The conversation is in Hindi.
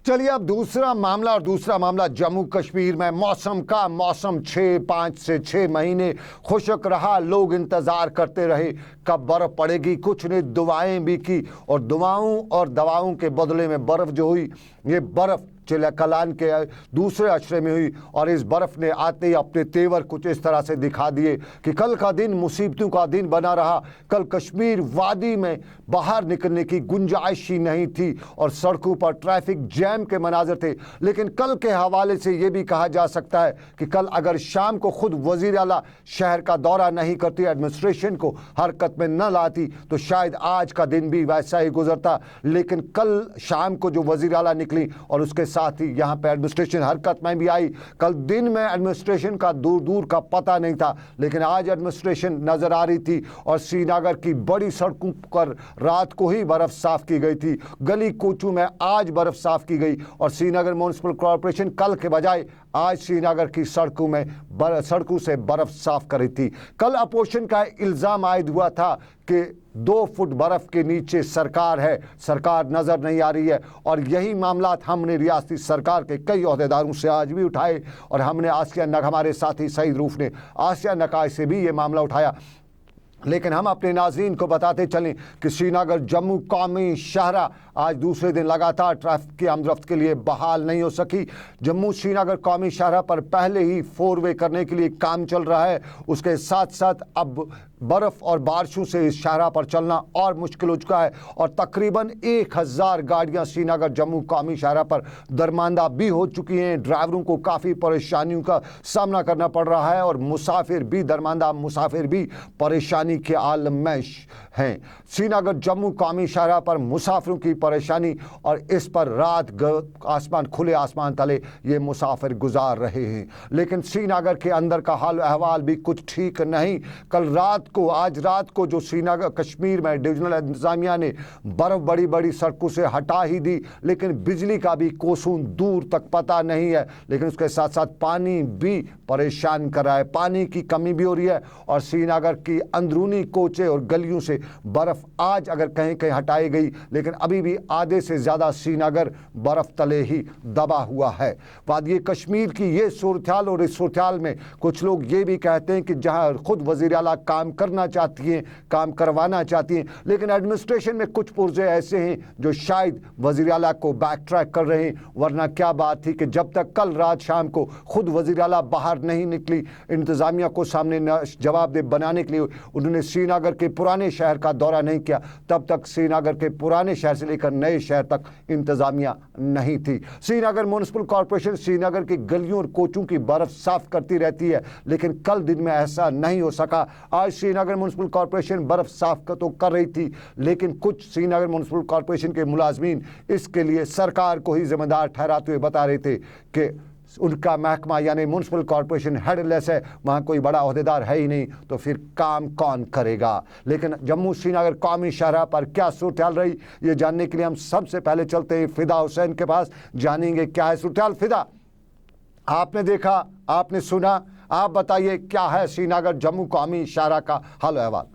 चलिए अब दूसरा मामला, और दूसरा मामला जम्मू कश्मीर में मौसम का। मौसम 5 से 6 महीने खुशक रहा, लोग इंतज़ार करते रहे कब बर्फ़ पड़ेगी। कुछ ने दुआएं भी की, और दुआओं और दवाओं के बदले में बर्फ़ जो हुई, ये बर्फ़ चिलकलान के दूसरे अशरे में हुई। और इस बर्फ़ ने आते ही अपने तेवर कुछ इस तरह से दिखा दिए कि कल का दिन मुसीबतों का दिन बना रहा। कल कश्मीर वादी में बाहर निकलने की गुंजाइश ही नहीं थी, और सड़कों पर ट्रैफिक जैम के मनाजर थे। लेकिन कल के हवाले से ये भी कहा जा सकता है कि कल अगर शाम को खुद वज़ीर आला शहर का दौरा नहीं करती, एडमिनिस्ट्रेशन को हरकत में न लाती, तो शायद आज का दिन भी वैसा ही गुजरता। लेकिन कल शाम को जो वज़ीर आला निकली और उसके साथ ही यहाँ पे एडमिनिस्ट्रेशन हरकत में भी आई। कल दिन में एडमिनिस्ट्रेशन का दूर दूर का पता नहीं था, लेकिन आज एडमिनिस्ट्रेशन नजर आ रही थी। और श्रीनगर की बड़ी सड़कों पर रात को ही बर्फ साफ की गई थी, गली कूचों में आज बर्फ साफ की गई। और श्रीनगर म्युनिसिपल कॉरपोरेशन कल के बजाय आज श्रीनगर की सड़कों से बर्फ साफ कर रही थी। कल अपोजिशन का इल्ज़ाम आयद हुआ था कि 2 फुट बर्फ के नीचे सरकार है, सरकार नज़र नहीं आ रही है। और यही मामला हमने रियासती सरकार के कई ओहदेदारों से आज भी उठाए, और हमने आसिया नक, हमारे साथी सईद रूफ ने आसिया नकाय से भी ये मामला उठाया। लेकिन हम अपने नाज़रीन को बताते चलें कि श्रीनगर जम्मू कौमी शाहरा आज दूसरे दिन लगातार ट्रैफिक की आमदरफ्त के लिए बहाल नहीं हो सकी। जम्मू श्रीनगर कौमी शाहरा पर पहले ही 4 वे करने के लिए काम चल रहा है, उसके साथ साथ अब बर्फ़ और बारिशों से इस शाहरा पर चलना और मुश्किल हो चुका है। और तकरीबन 1000 गाड़ियाँ श्रीनगर जम्मू कौमी शाहरा पर दरमांदा भी हो चुकी हैं। ड्राइवरों को काफ़ी परेशानियों का सामना करना पड़ रहा है, और मुसाफिर भी, दरमांदा मुसाफिर भी परेशानी के आलम में हैं। श्रीनगर जम्मू कौमी शाहरा पर मुसाफिरों की परेशानी, और इस पर रात आसमान, खुले आसमान तले ये मुसाफिर गुजार रहे हैं। लेकिन श्रीनगर के अंदर का हाल अहवाल भी कुछ ठीक नहीं। आज रात को जो श्रीनगर कश्मीर में डिविजनल इंतजामिया ने बर्फ बड़ी बड़ी सड़कों से हटा ही दी, लेकिन बिजली का भी कोसों दूर तक पता नहीं है। लेकिन उसके साथ साथ पानी भी परेशान कर रहा है, पानी की कमी भी हो रही है। और श्रीनगर की अंदरूनी कोचे और गलियों से बर्फ आज अगर कहीं कहीं हटाई गई, लेकिन अभी भी आधे से ज़्यादा श्रीनगर बर्फ तले ही दबा हुआ है। वादी कश्मीर की ये सूरत-ए-हाल, और इस सूरत-ए-हाल में कुछ लोग ये भी कहते हैं कि जहां खुद वज़ीर आला काम करना चाहती हैं, काम करवाना चाहती हैं, लेकिन एडमिनिस्ट्रेशन में कुछ पुर्जे ऐसे हैं जो शायद वज़ीर आला को बैक ट्रैक कर रहे हैं। वरना क्या बात थी कि जब तक कल रात शाम को खुद वज़ीर आला बाहर नहीं निकली इंतज़ामिया को सामने जवाबदेह बनाने के लिए, उन्होंने श्रीनगर के पुराने शहर का दौरा नहीं किया, तब तक श्रीनगर के पुराने शहर से लेकर नए शहर तक इंतज़ामिया नहीं थी। श्रीनगर म्युनिसिपल कॉरपोरेशन श्रीनगर की गलियों और कोचों की बर्फ साफ करती रहती है, लेकिन कल दिन में ऐसा नहीं हो सका। आज श्रीनगर म्युनिसिपल कॉरपोरेशन बर्फ साफ तो कर रही थी, लेकिन कुछ श्रीनगर म्युनिसिपल कॉरपोरेशन के मुलाजमीन इसके लिए सरकार को ही जिम्मेदार ठहराते हुए बता रहे थे कि उनका महकमा यानी म्युनिसिपल कॉरपोरेशन हेडलेस है, वहाँ कोई बड़ा ओहदेदार है ही नहीं, तो फिर काम कौन करेगा। लेकिन जम्मू श्रीनगर कौमी शाहरा पर क्या सूरत-ए-हाल रही, ये जानने के लिए हम सबसे पहले चलते हैं फिदा हुसैन के पास, जानेंगे क्या है सूरत-ए-हाल। फिदा, आपने देखा, आपने सुना, आप बताइए क्या है श्रीनगर जम्मू कौमी शाहरा का हाल अहवाल।